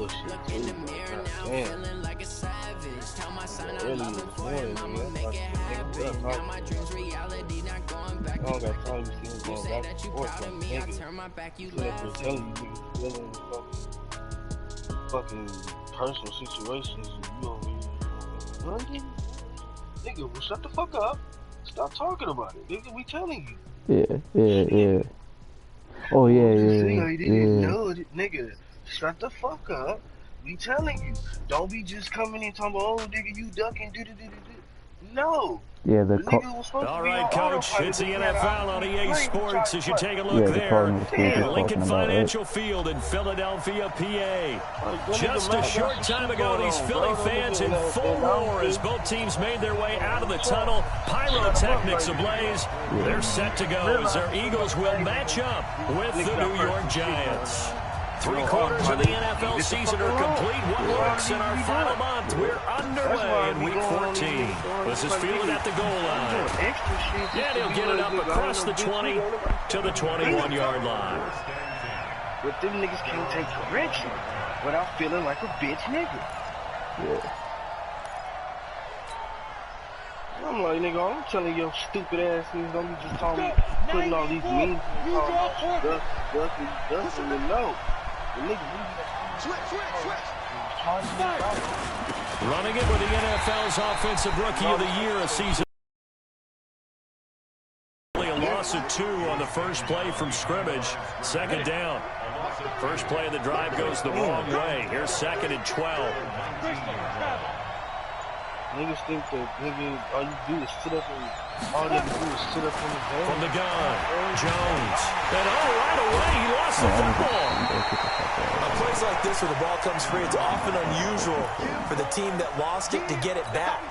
bullshit too. Damn. Early this morning, man. I don't got time to see him going back and forth like niggas. Sit up there telling you niggas feeling fucking personal situations and you over here. London? Nigga, well, shut the fuck up. Stop talking about it. Nigga, we telling you. Yeah. Oh, yeah. You didn't know it. Nigga, shut the fuck up. We telling you. Don't be just coming in talking about, oh, nigga, you ducking, No. Yeah, all right, Coach. It's the NFL on EA Sports as you take a look there at Lincoln Financial Field in Philadelphia, PA. Just a short time ago, these Philly fans in full roar as both teams made their way out of the tunnel. Pyrotechnics ablaze. They're set to go as their Eagles will match up with the New York Giants. 3 quarters of the NFL season are complete. What works in our final month? We're underway in Week 14. This is fielded at the goal line. And he'll get it up across the 20 to the 21-yard line. But them niggas can't take correction without feeling like a bitch nigga. Yeah. I'm like, nigga, I'm telling your stupid ass niggas, don't be just talking, putting all these memes and dusting and no. Running it with the NFL's Offensive Rookie of the Year, a season. A loss of 2 on the first play from scrimmage. Second down. First play of the drive goes the wrong way. Here's 2nd and 12. Niggas think that, nigga, all you do is sit up and all you have to do is sit up on the gun. From the gun, Jones. And right away, he lost the football. On plays like this where the ball comes free, it's often unusual for the team that lost it to get it back.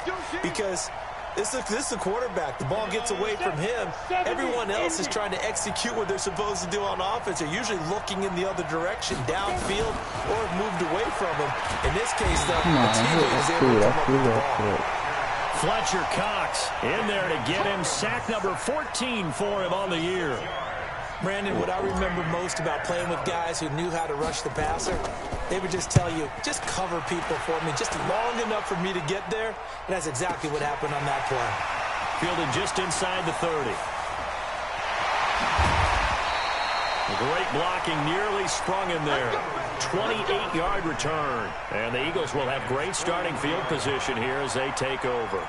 Because this is the quarterback. The ball gets away from him. Everyone else is trying to execute what they're supposed to do on offense. They're usually looking in the other direction, downfield, or have moved away from him. In this case, though, the teammate is able to come up with the ball. Fletcher Cox in there to get him sack number 14 for him on the year. Brandon, what I remember most about playing with guys who knew how to rush the passer, they would just tell you, just cover people for me, just long enough for me to get there. And that's exactly what happened on that play. Fielded just inside the 30. Great blocking, nearly sprung him there. 28-yard return. And the Eagles will have great starting field position here as they take over.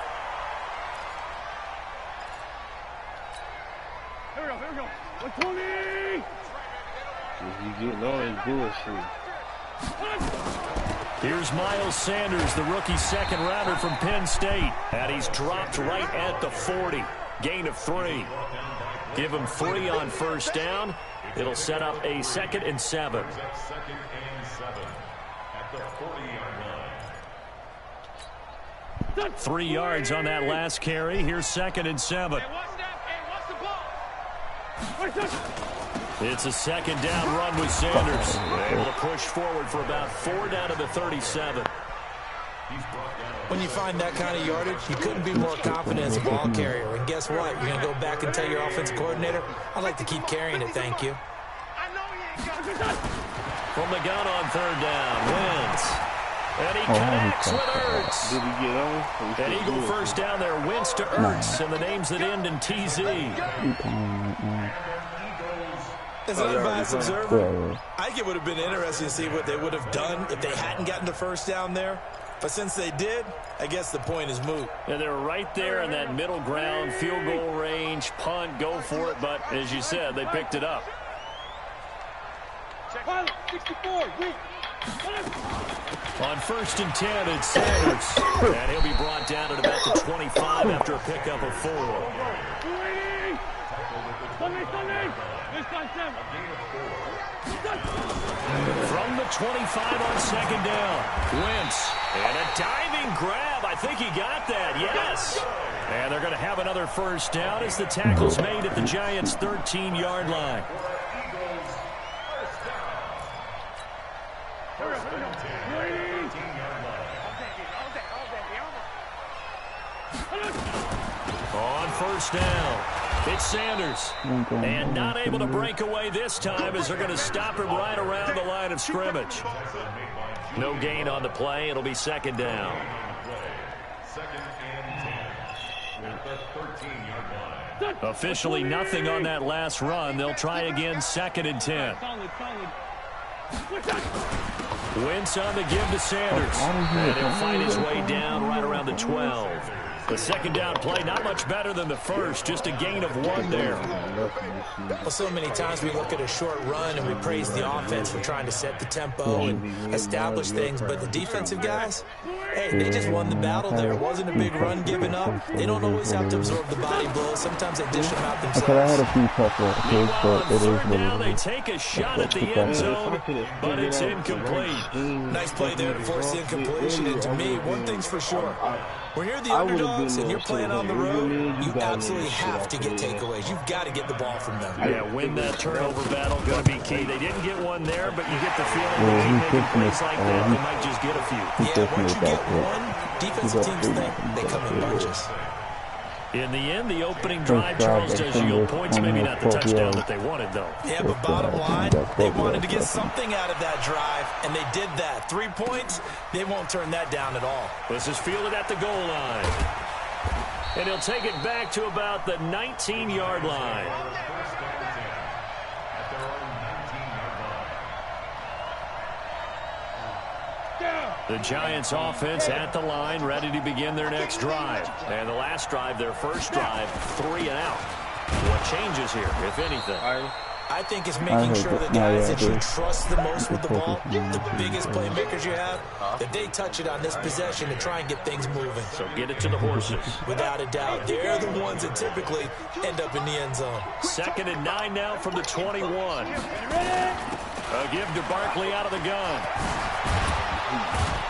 Here we go. 20! You getting all this bullshit. Here's Miles Sanders, the rookie second-rounder from Penn State. And he's dropped right at the 40. Gain of 3. Give him 3 on first down. It'll set up a 2nd and 7. 3 yards on that last carry. Here's 2nd and 7. It's a 2nd down run with Sanders. Able to push forward for about 4 down to the 37. When you find that kind of yardage, you couldn't be more confident as a ball carrier. And guess what? You're going to go back and tell your offensive coordinator, I'd like to keep carrying it, thank you. From the gun on 3rd down, Wentz. And he connects with Ertz. Did he get on? An Eagle first down there, Wentz to Ertz, and the names that end in TZ. As an unbiased observer, I think it would have been interesting to see what they would have done if they hadn't gotten the first down there. But since they did, I guess the point is moot. And they're right there in that middle ground, field goal range, punt, go for it. But as you said, they picked it up. 64, on 1st and 10, it's Sanders. And he'll be brought down at about the 25 after a pickup of 4. From the 25 on 2nd down, Wentz. And a diving grab. I think he got that, yes. And they're going to have another first down as the tackle's made at the Giants' 13-yard line. On 1st down, it's Sanders. And not able to break away this time as they're going to stop him right around the line of scrimmage. No gain on the play. It'll be second down. Officially nothing on that last run. They'll try again, second and 10. Wentz on the give to Sanders. And he'll find his way down right around the 12. The second down play, not much better than the first, just a gain of 1 there. Well, so many times we look at a short run and we praise the offense for trying to set the tempo and establish things, but the defensive guys, hey, they just won the battle there. It wasn't a big run given up. They don't always have to absorb the body blows. Sometimes they dish them out themselves. I had a few tough ones, but it is what now it they is. take a shot at the end zone, but it's incomplete. Nice play there to force the incompletion, and to me, one thing's for sure. When you're the underdogs and you're playing on the road, you absolutely have to get takeaways. You've got to get the ball from them. Yeah, win that turnover battle, going to be key. They didn't get one there, but you get the feeling they keep making plays like that, they might just get a few. Yeah, once you get one, defensive teams think they come in bunches. In the end, the opening drive, Charles does yield points, maybe not the touchdown that they wanted, though. Yeah, but bottom line, they wanted to get something out of that drive, and they did that. 3 points, they won't turn that down at all. This is fielded at the goal line. And he'll take it back to about the 19-yard line. The Giants offense at the line, ready to begin their next drive. And the last drive, their first drive, 3 and out. What changes here, if anything? I think it's making sure the guys that you trust the most with the ball, the biggest playmakers you have, that they touch it on this possession to try and get things moving. So get it to the horses. Without a doubt. They're the ones that typically end up in the end zone. 2nd and 9 now from the 21. A give to Barkley out of the gun.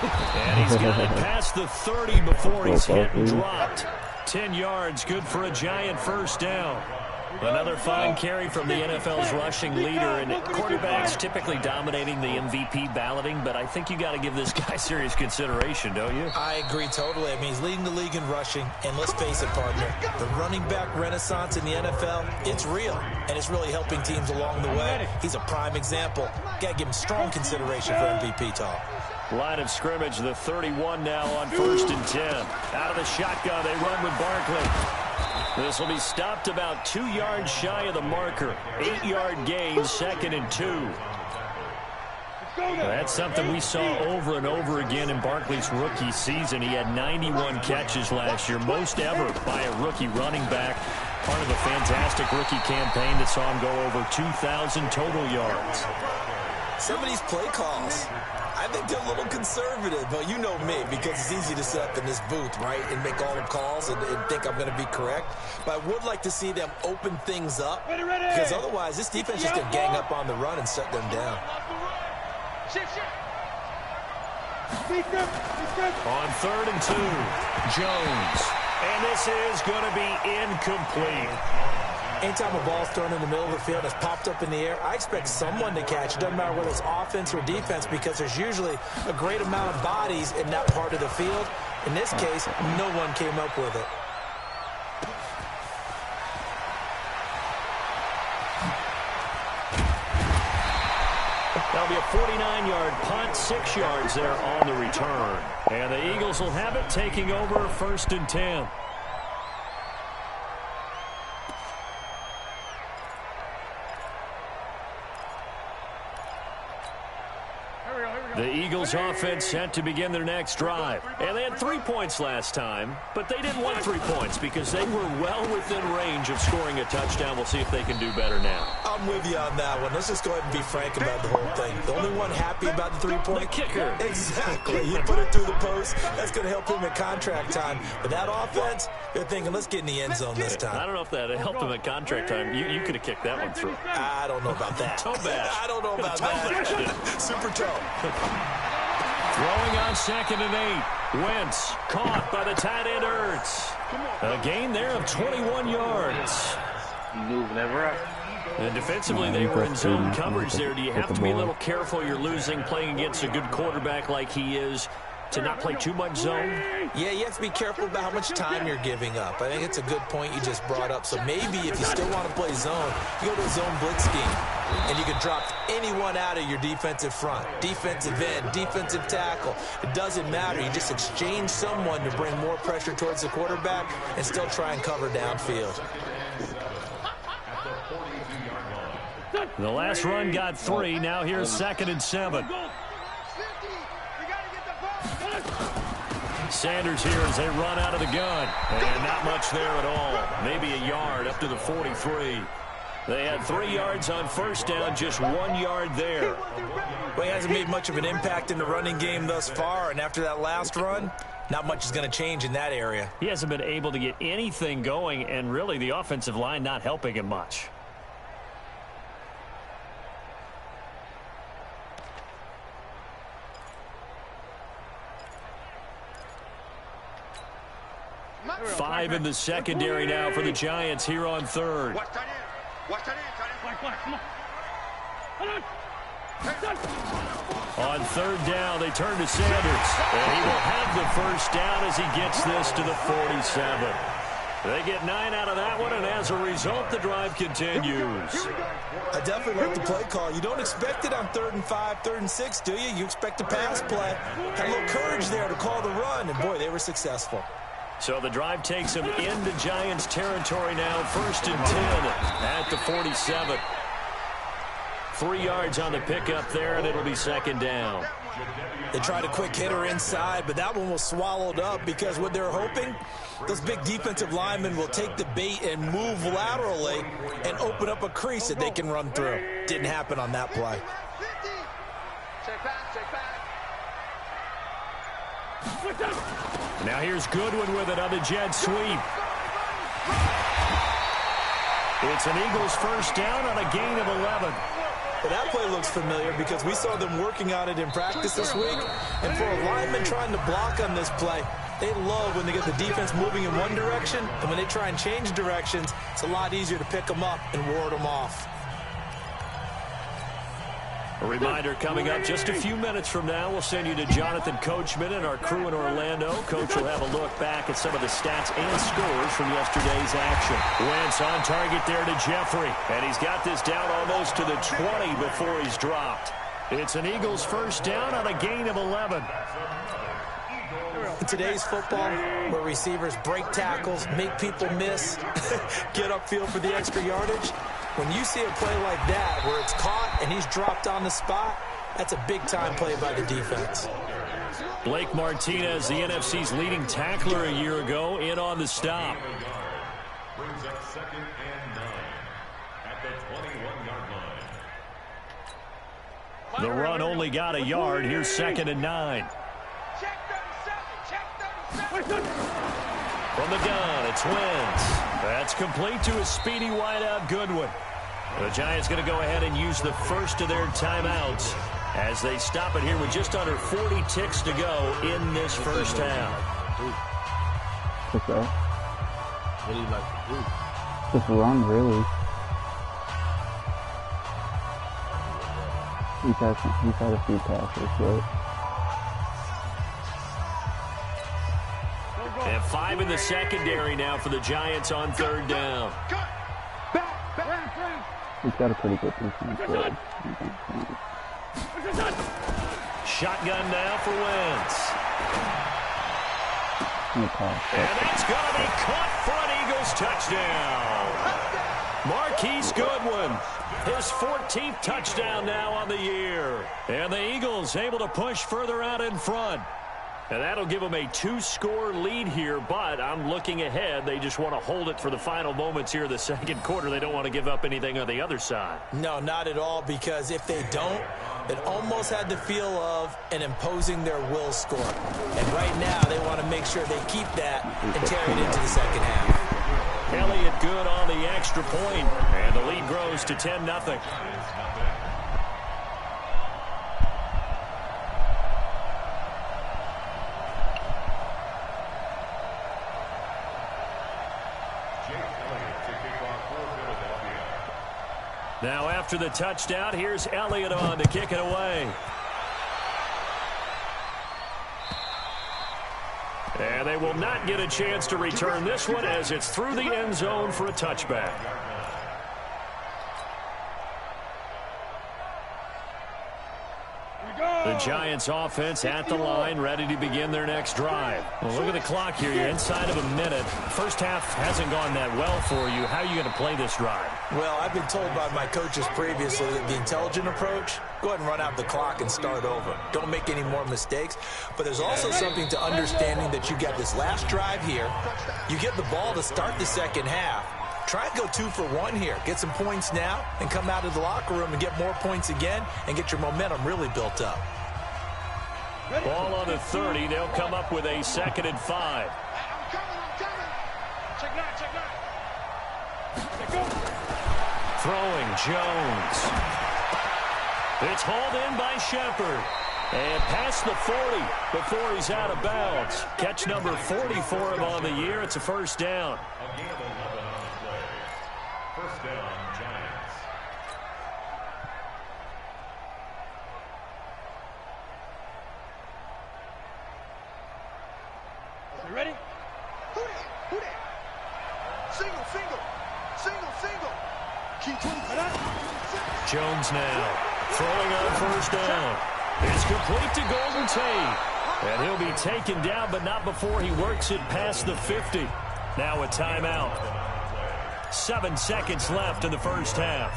And he's got it past the 30 before he's hit and dropped. 10 yards, good for a Giant first down. Another fine carry from the NFL's rushing leader, and quarterbacks typically dominating the MVP balloting, but I think you got to give this guy serious consideration, don't you? I agree totally. I mean, he's leading the league in rushing, and let's face it, partner, the running back renaissance in the NFL, it's real, and it's really helping teams along the way. He's a prime example. Got to give him strong consideration for MVP talk. Line of scrimmage, the 31 now on 1st and 10. Out of the shotgun, they run with Barkley. This will be stopped about 2 yards shy of the marker. 8-yard gain, 2nd and 2. That's something we saw over and over again in Barkley's rookie season. He had 91 catches last year, most ever by a rookie running back. Part of a fantastic rookie campaign that saw him go over 2,000 total yards. Some of these play calls, I think they're a little conservative, but you know me, because it's easy to sit up in this booth, right, and make all the calls and think I'm going to be correct. But I would like to see them open things up, because otherwise this defense is going to gang up on the run and shut them down. On 3rd and 2, Jones. And this is going to be incomplete. Anytime a ball's thrown in the middle of the field, it's popped up in the air, I expect someone to catch it. Doesn't matter whether it's offense or defense, because there's usually a great amount of bodies in that part of the field. In this case, no one came up with it. That'll be a 49-yard punt, 6 yards there on the return. And the Eagles will have it, taking over 1st and 10. The Eagles offense set to begin their next drive. And they had 3 points last time, but they didn't want 3 points because they were well within range of scoring a touchdown. We'll see if they can do better now. I'm with you on that one. Let's just go ahead and be frank about the whole thing. The only one happy about the 3-point kicker. Exactly. He put it through the post. That's going to help him at contract time. But that offense, they're thinking, let's get in the end zone this time. I don't know if that helped him at contract time. You could have kicked that one through. I don't know about that. Toe bash. I don't know about that. Super toe. Throwing on 2nd and 8. Wentz caught by the tight end Ertz. A gain there of 21 yards. Move never up. And defensively, they were in zone coverage there. Do you have to be a little careful? You're losing, playing against a good quarterback like he is. to not play too much zone? Yeah, you have to be careful about how much time you're giving up. I think it's a good point you just brought up. So maybe if you still want to play zone, you go to a zone blitz scheme, and you can drop anyone out of your defensive front, defensive end, defensive tackle. It doesn't matter. You just exchange someone to bring more pressure towards the quarterback and still try and cover downfield. The last run got 3. Now here's 2nd and 7. Sanders here as they run out of the gun. And not much there at all. Maybe a yard up to the 43. They had 3 yards on first down, just 1 yard there. Well, he hasn't made much of an impact in the running game thus far, and after that last run, not much is going to change in that area. He hasn't been able to get anything going, and really the offensive line not helping him much. Five in the secondary now for the Giants here on 3rd. On 3rd down, they turn to Sanders. And he will have the first down as he gets this to the 47. They get 9 out of that one, and as a result, the drive continues. I definitely like the play call. You don't expect it on 3rd and 5, 3rd and 6, do you? You expect a pass play. Had a little courage there to call the run, and boy, they were successful. So the drive takes them into Giants territory now, 1st and 10 at the 47. 3 yards on the pickup there, and it'll be 2nd down. They tried a quick hitter inside, but that one was swallowed up because what they're hoping, those big defensive linemen will take the bait and move laterally and open up a crease that they can run through. Didn't happen on that play. Now here's Goodwin with it on the jet sweep. It's an Eagles first down on a gain of 11. Well, that play looks familiar because we saw them working on it in practice this week. And for a lineman trying to block on this play, they love when they get the defense moving in one direction. And when they try and change directions, it's a lot easier to pick them up and ward them off. A reminder coming up just a few minutes from now, we'll send you to Jonathan Coachman and our crew in Orlando. Coach will have a look back at some of the stats and scores from yesterday's action. Wentz on target there to Jeffrey, and he's got this down almost to the 20 before he's dropped. It's an Eagles first down on a gain of 11. In today's football, where receivers break tackles, make people miss, get upfield for the extra yardage, when you see a play like that where it's caught and he's dropped on the spot, that's a big-time play by the defense. Blake Martinez, the NFC's leading tackler a year ago, in on the stop. Brings up 2nd and 9 at the 21-yard line. The run only got a yard. Here's 2nd and 9. From the gun, it's Wentz. That's complete to a speedy wideout Goodwin. The Giants going to go ahead and use the first of their timeouts as they stop it here with just under 40 ticks to go in this first half. What's that? What do you like to do? Just run, really. He's had a few passes, but... And 5 in the secondary now for the Giants on 3rd down. He's got a pretty good defense. Shotgun now for Wentz. And that's going to be caught for an Eagles touchdown. Marquise Goodwin, his 14th touchdown now on the year. And the Eagles able to push further out in front. And that'll give them a 2-score lead here, but I'm looking ahead. They just want to hold it for the final moments here of the second quarter. They don't want to give up anything on the other side. No, not at all, because if they don't, it almost had the feel of an imposing their will score. And right now, they want to make sure they keep that and carry it into the second half. Elliott good on the extra point, and the lead grows to 10-0. Now after the touchdown, here's Elliott on to kick it away. And they will not get a chance to return this one as it's through the end zone for a touchback. The Giants offense at the line, ready to begin their next drive. Well, look at the clock here. You're inside of a minute. First half hasn't gone that well for you. How are you going to play this drive? Well, I've been told by my coaches previously that the intelligent approach, go ahead and run out the clock and start over. Don't make any more mistakes. But there's also something to understanding that you got this last drive here. You get the ball to start the second half. Try and go 2 for 1 here. Get some points now and come out of the locker room and get more points again and get your momentum really built up. Ball on the 30. They'll come up with a 2nd and 5. Throwing Jones. It's hauled in by Shepard. And past the 40 before he's out of bounds. Catch number 40 for him on the year. It's a first down. First down, Giants. You ready? Who that? Single. Jones now throwing on first down. It's complete to Golden Tate. And he'll be taken down, but not before he works it past the 50. Now a timeout. 7 seconds left in the first half.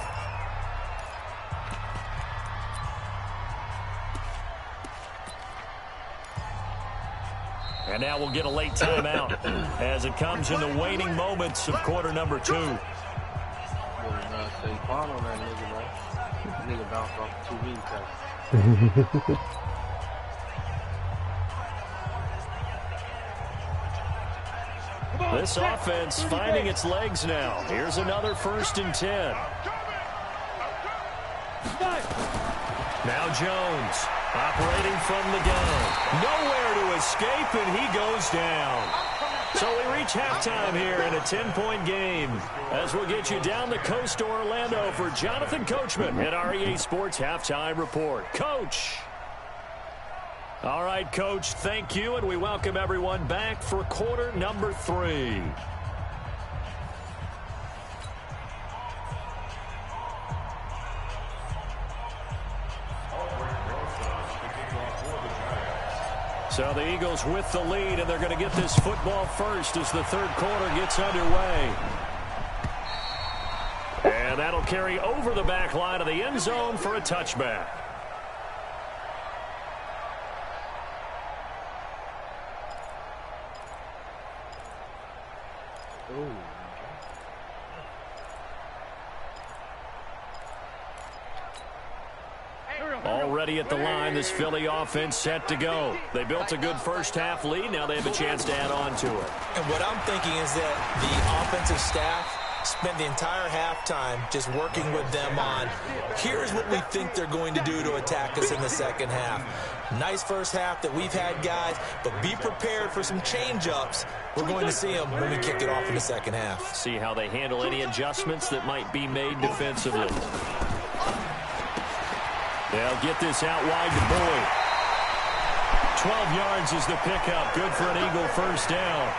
And now we'll get a late timeout as it comes in the waning moments of quarter number 2. Stay calm on that nigga, man. Nigga bounced off the TV. This offense finding its legs now. Here's another 1st and 10. Now Jones operating from the gun. Nowhere to escape, and he goes down. So we reach halftime here in a 10-point game as we'll get you down the coast to Orlando for Jonathan Coachman at our EA Sports Halftime Report. Coach. All right, Coach, thank you, and we welcome everyone back for quarter number 3. So the Eagles with the lead, and they're going to get this football first as the third quarter gets underway. And that'll carry over the back line of the end zone for a touchback. Already at the line, this Philly offense set to go. They built a good first half lead. Now they have a chance to add on to it. And what I'm thinking is that the offensive staff spent the entire halftime just working with them on, here's what we think they're going to do to attack us in the second half. Nice first half that we've had, guys, but be prepared for some change-ups. We're going to see them when we kick it off in the second half. See how they handle any adjustments that might be made defensively. They'll get this out wide to Boyd. 12 yards is the pickup. Good for an Eagle first down.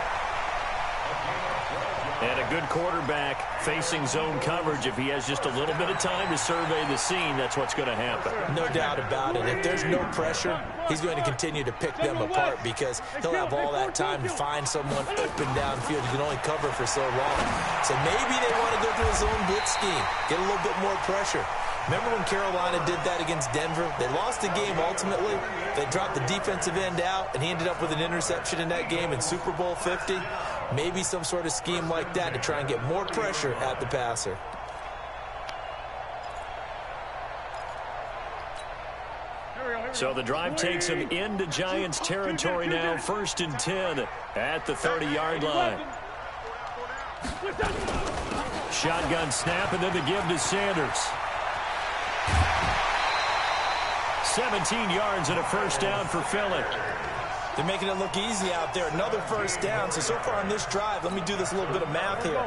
And a good quarterback facing zone coverage. If he has just a little bit of time to survey the scene, that's what's going to happen. No doubt about it. If there's no pressure, he's going to continue to pick them apart because he'll have all that time to find someone open downfield. He can only cover for so long. So maybe they want to go to a zone blitz scheme, get a little bit more pressure. Remember when Carolina did that against Denver? They lost the game ultimately. They dropped the defensive end out, and he ended up with an interception in that game in Super Bowl 50. Maybe some sort of scheme like that to try and get more pressure at the passer. So the drive takes him into Giants territory now. 1st and 10 at the 30-yard line. Shotgun snap, and then the give to Sanders. 17 yards and a first down for Philly. They're making it look easy out there. Another first down. So far on this drive, let me do this little bit of math here.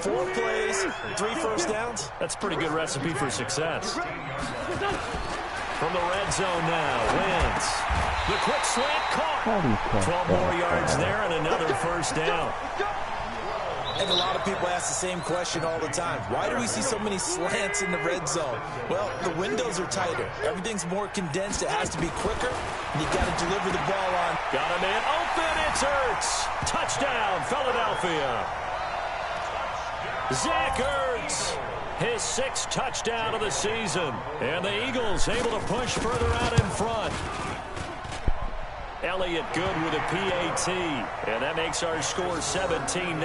4 plays, 3 first downs. That's a pretty good recipe for success. From the red zone now, Wentz. The quick slant caught. 12 more yards there and another first down. And a lot of people ask the same question all the time. Why do we see so many slants in the red zone? Well, the windows are tighter. Everything's more condensed. It has to be quicker, and you got to deliver the ball on. Got a man open. It's Ertz. Touchdown, Philadelphia. Zach Ertz, his 6th touchdown of the season. And the Eagles able to push further out in front. Elliott good with a PAT, and that makes our score 17-0.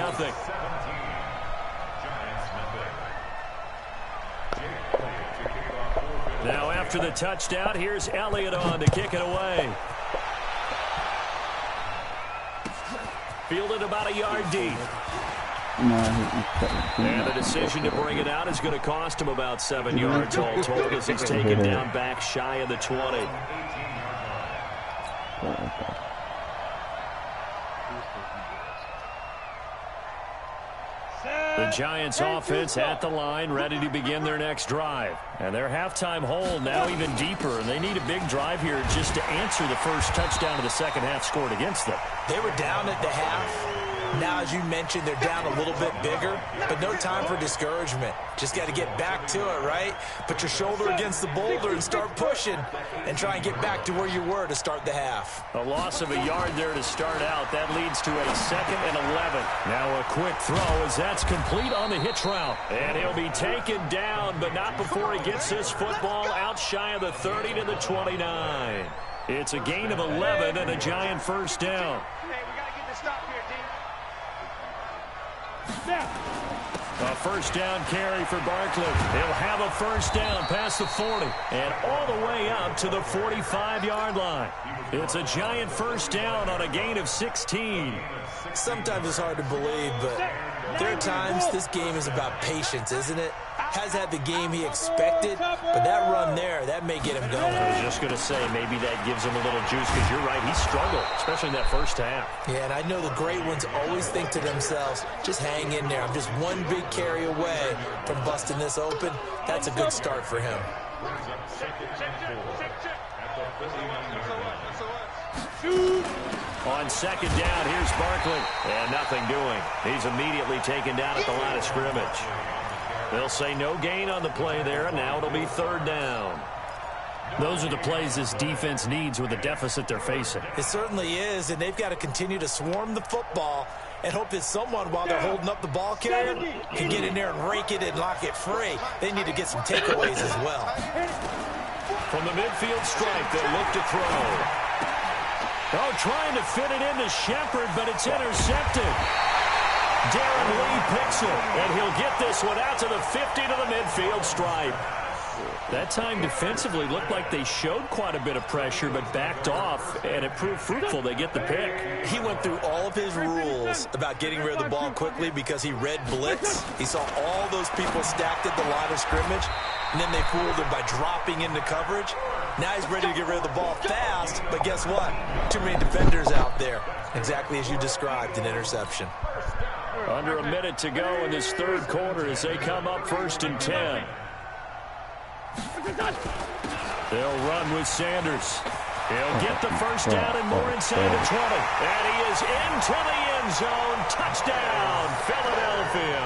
Now after the touchdown, here's Elliott on to kick it away. Fielded about a yard deep. And the decision to bring it out is going to cost him about 7 yards all told as he's taken down back shy of the 20. The Giants offense at the line, ready to begin their next drive. And their halftime hole now even deeper, and they need a big drive here just to answer the first touchdown of the second half scored against them. They were down at the half. Now, as you mentioned, they're down a little bit bigger, but no time for discouragement. Just got to get back to it, right? Put your shoulder against the boulder and start pushing and try and get back to where you were to start the half. A loss of a yard there to start out. That leads to a 2nd and 11. Now a quick throw as that's complete on the hitch route. And he'll be taken down, but not before he gets this football out shy of the 30 to the 29. It's a gain of 11 and a Giant first down. A first down carry for Barkley. He'll have a first down past the 40 and all the way up to the 45-yard line. It's a Giant first down on a gain of 16. Sometimes it's hard to believe, but there are times this game is about patience, isn't it? Has had the game he expected, but that run there, that may get him going. I was just going to say, maybe that gives him a little juice, because you're right, he struggled, especially in that first half. Yeah, and I know the great ones always think to themselves, just hang in there. I'm just one big carry away from busting this open. That's a good start for him. On second down, here's Barkley, and nothing doing. He's immediately taken down at the line of scrimmage. They'll say no gain on the play there, and now it'll be third down. Those are the plays this defense needs with the deficit they're facing. It certainly is, and they've got to continue to swarm the football and hope that someone, while they're holding up the ball carrier, can get in there and rake it and lock it free. They need to get some takeaways as well. From the midfield stripe, they'll look to throw. Oh, trying to fit it into Shepard, but it's intercepted. Darren Lee picks it, and he'll get this one out to the 50 to the midfield stripe. That time defensively looked like they showed quite a bit of pressure, but backed off, and it proved fruitful. They get the pick. He went through all of his rules about getting rid of the ball quickly because he read blitz. He saw all those people stacked at the line of scrimmage, and then they fooled him by dropping into coverage. Now he's ready to get rid of the ball fast, but guess what? Too many defenders out there. Exactly as you described, an interception. Under a minute to go in this third quarter as they come up 1st and 10. They'll run with Sanders. He'll get the first down and more inside the 20. And he is into the end zone. Touchdown, Philadelphia.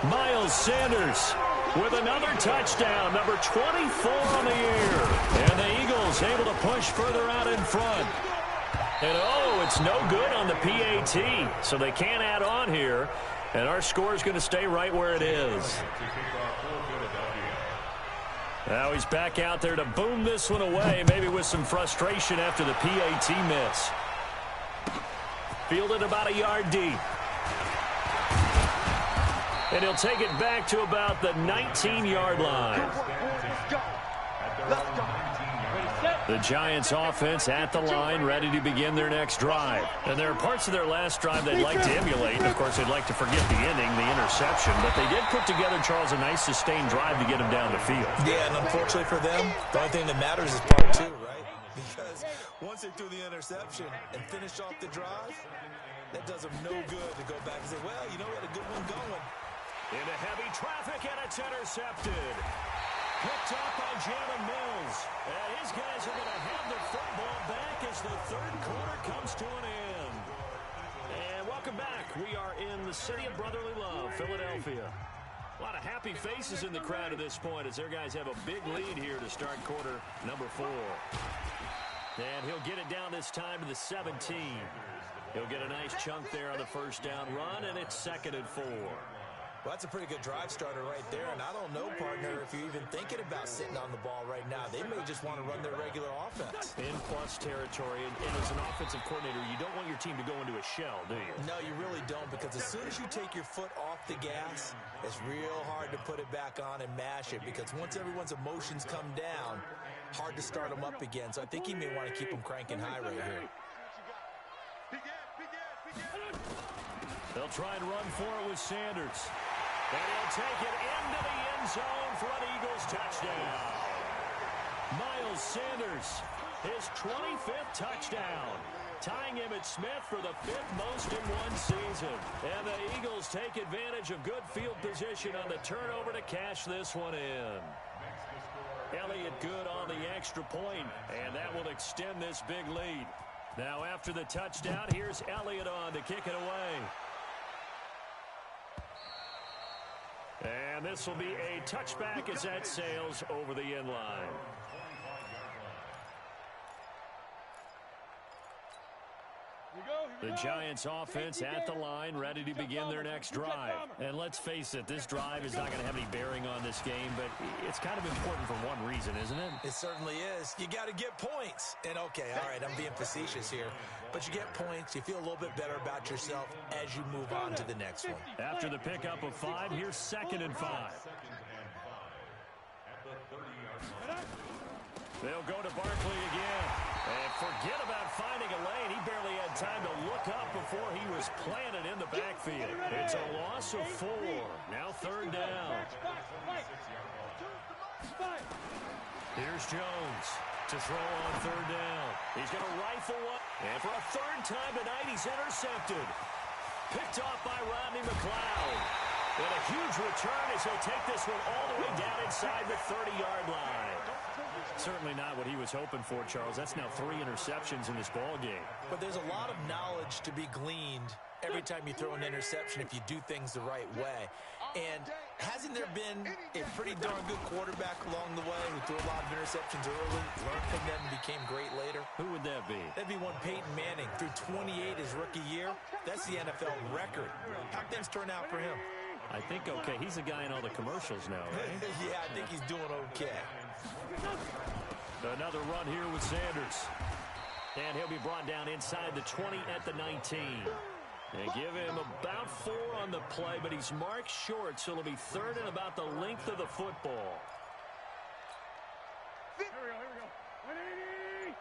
Miles Sanders with another touchdown, number 24 on the year. And the Eagles able to push further out in front. And oh, it's no good on the PAT, so they can't add on here. And our score is going to stay right where it is. Now he's back out there to boom this one away, maybe with some frustration after the PAT miss. Fielded about a yard deep. And he'll take it back to about the 19-yard line. The Giants offense at the line, ready to begin their next drive. And there are parts of their last drive they'd like to emulate. And of course, they'd like to forget the ending, the interception. But they did put together, Charles, a nice sustained drive to get them down the field. Yeah, and unfortunately for them, the only thing that matters is part 2, right? Because once they threw the interception and finish off the drive, that does them no good to go back and say, well, you know, we had a good one going. Into heavy traffic, and it's intercepted. picked up by Jalen Mills. And his guys are going to have the football back as the third quarter comes to an end. And welcome back. We are in the city of brotherly love, Philadelphia. A lot of happy faces in the crowd at this point as their guys have a big lead here to start quarter number 4. And he'll get it down this time to the 17. He'll get a nice chunk there on the first down run, and it's 2nd and 4. Well, that's a pretty good drive starter right there, and I don't know, partner, if you're even thinking about sitting on the ball right now. They may just want to run their regular offense. In plus territory, and as an offensive coordinator, you don't want your team to go into a shell, do you? No, you really don't, because as soon as you take your foot off the gas, it's real hard to put it back on and mash it, because once everyone's emotions come down, hard to start them up again. So I think he may want to keep them cranking high right here. They'll try and run for it with Sanders. And he'll take it into the end zone for an Eagles touchdown. Miles Sanders, his 25th touchdown, tying Emmitt Smith for the 5th most in one season. And the Eagles take advantage of good field position on the turnover to cash this one in. Elliott good on the extra point, and that will extend this big lead. Now after the touchdown, here's Elliott on to kick it away. And this will be a touchback as that sails over the end line. The Giants offense at the line, ready to begin their next drive. And let's face it, this drive is not going to have any bearing on this game, but it's kind of important for one reason, isn't it? It certainly is. You got to get points. And okay, all right, I'm being facetious here, but you get points, you feel a little bit better about yourself as you move on to the next one. After the pickup of 5, here's 2nd and 5. They'll go to Barkley again. And forget about finding a lane. He barely had time to look up before he was planted in the backfield. It's a loss of 4. Now 3rd down. Here's Jones to throw on 3rd down. He's going to rifle one. And for a 3rd time tonight, he's intercepted. Picked off by Rodney McLeod. And a huge return as he'll take this one all the way down inside the 30-yard line. Certainly not what he was hoping for, Charles. That's now 3 interceptions in this ball game. But there's a lot of knowledge to be gleaned every time you throw an interception if you do things the right way. And hasn't there been a pretty darn good quarterback along the way who threw a lot of interceptions early, learned from them, and became great later? Who would that be? That'd be one Peyton Manning. Threw 28 his rookie year. That's the NFL record. How things turn out for him? I think okay. He's the guy in all the commercials now, right? Yeah, I think he's doing okay. Another run here with Sanders. And he'll be brought down inside the 20 at the 19. They give him about 4 on the play, but he's marked short, so it'll be 3rd and about the length of the football. Here we go. 180.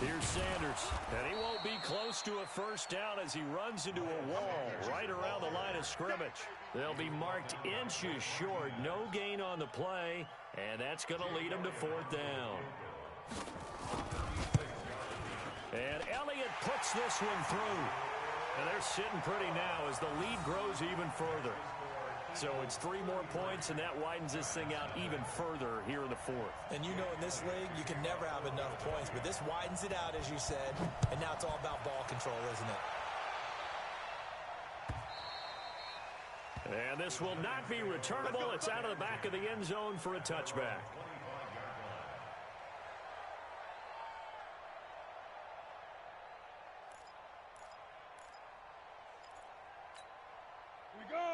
Here's Sanders, and he won't be close to a 1st down as he runs into a wall right around the line of scrimmage. They'll be marked inches short, no gain on the play, and that's going to lead him to 4th down. And Elliott puts this one through. And they're sitting pretty now as the lead grows even further. So it's 3 more points, and that widens this thing out even further here in the 4th. And you know in this league, you can never have enough points, but this widens it out, as you said, and now it's all about ball control, isn't it? And this will not be returnable. It's out of the back of the end zone for a touchback.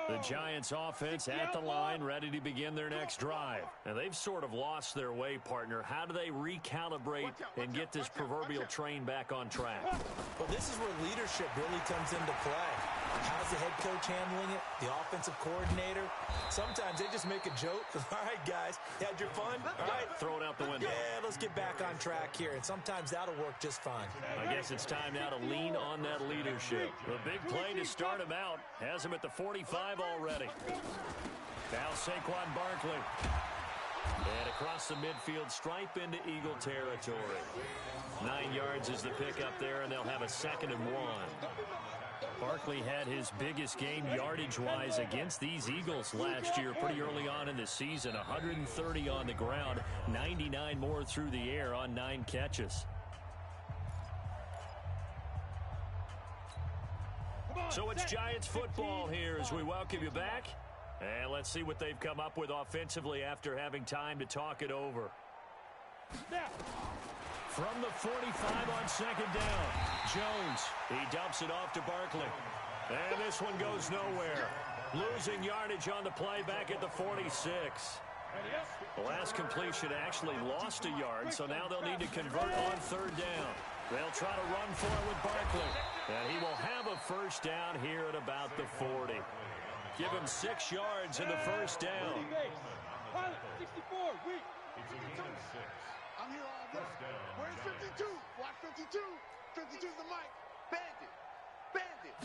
The Giants offense at the line, ready to begin their next drive. And they've sort of lost their way, partner. How do they recalibrate and get this proverbial train back on track? Well, this is where leadership really comes into play. How's the head coach handling it? The offensive coordinator? Sometimes they just make a joke. All right, guys, you had your fun? All right, throw it out the window. Yeah, let's get back on track here. And sometimes that'll work just fine. I guess it's time now to lean on that leadership. The big play to start him out has him at the 45 already. Now Saquon Barkley. And across the midfield stripe into Eagle territory. 9 yards is the pickup there, and they'll have a 2nd and 1. Barkley had his biggest game yardage-wise against these Eagles last year pretty early on in the season. 130 on the ground, 99 more through the air on 9 catches. So it's Giants football here as we welcome you back. And let's see what they've come up with offensively after having time to talk it over. From the 45 on second down, Jones. He dumps it off to Barkley. And this one goes nowhere. Losing yardage on the play back at the 46. The last completion actually lost a yard, so now they'll need to convert on third down. They'll try to run for it with Barkley. And he will have a first down here at about the 40. Give him 6 yards in the first down. 64, weak. It's a gain of 6. I'm here all day. Where's 52? Watch 52. 52's the mic. Bandit. Bandit.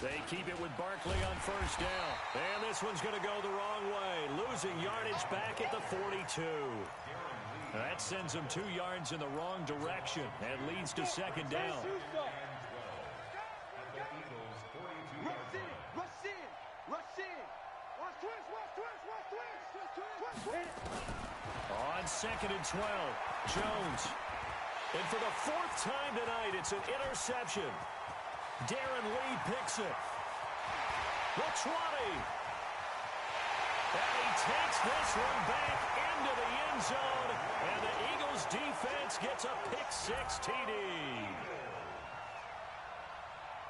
They keep it with Barkley on first down. And this one's going to go the wrong way. Losing yardage back at the 42. That sends them 2 yards in the wrong direction and leads to second down. Rush in. Rush in. Rush in. Watch twist. Watch twist. Watch twist. Twist. Twist. On second and 12, Jones. And for the 4th time tonight, it's an interception. Darren Lee picks it. The 20. And he takes this one back into the end zone. And the Eagles defense gets a pick-6 TD.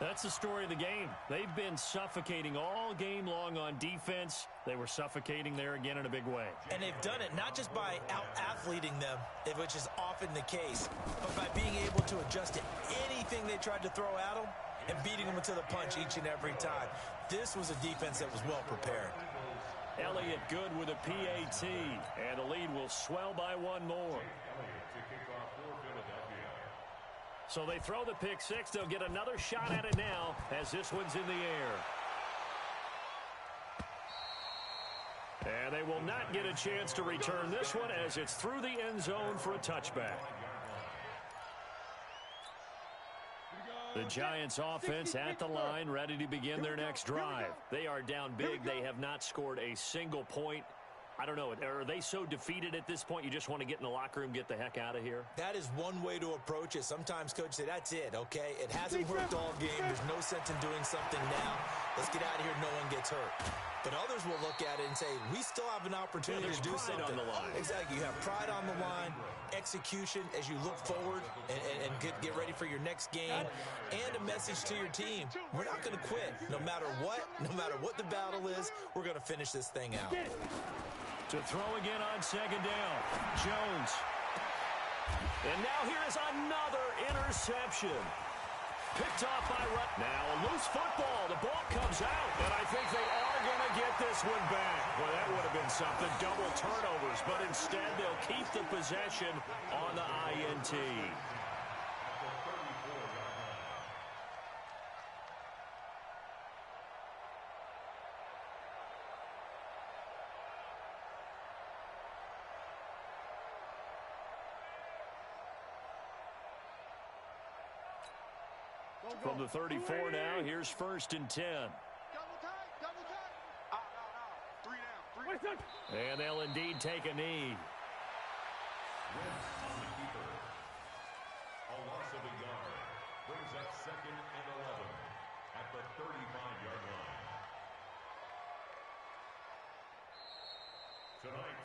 That's the story of the game. They've been suffocating all game long on defense. They were suffocating there again in a big way. And they've done it not just by out-athleting them, which is often the case, but by being able to adjust to anything they tried to throw at them and beating them to the punch each and every time. This was a defense that was well prepared. Elliott good with a PAT, and the lead will swell by 1 more. So they throw the pick-6. They'll get another shot at it now as this one's in the air. And they will not get a chance to return this one as it's through the end zone for a touchback. The Giants offense at the line, ready to begin their next drive. They are down big. They have not scored a single point. I don't know. Are they so defeated at this point you just want to get in the locker room, get the heck out of here? That is one way to approach it. Sometimes coaches say, that's it, okay? It hasn't worked all game. There's no sense in doing something now. Let's get out of here. No one gets hurt. But others will look at it and say, we still have an opportunity to do something. On the line. Exactly. You have pride on the line, execution as you look forward and get ready for your next game, and a message to your team. We're not going to quit. No matter what the battle is, we're going to finish this thing out. To throw again on second down, Jones. And now here is another interception. Picked off by Rutt. Now a loose football. The ball comes out, and I think they are going to get this one back. Well, that would have been something. Double turnovers, but instead they'll keep the possession on the INT. From the 34 now, here's 1st and 10. Double tight. Double tight. Out. 3 down. 3 down. And they'll indeed take a knee. Reds on the keeper. A loss of a yard brings up 2nd and 11 at the 35-yard line. Tonight.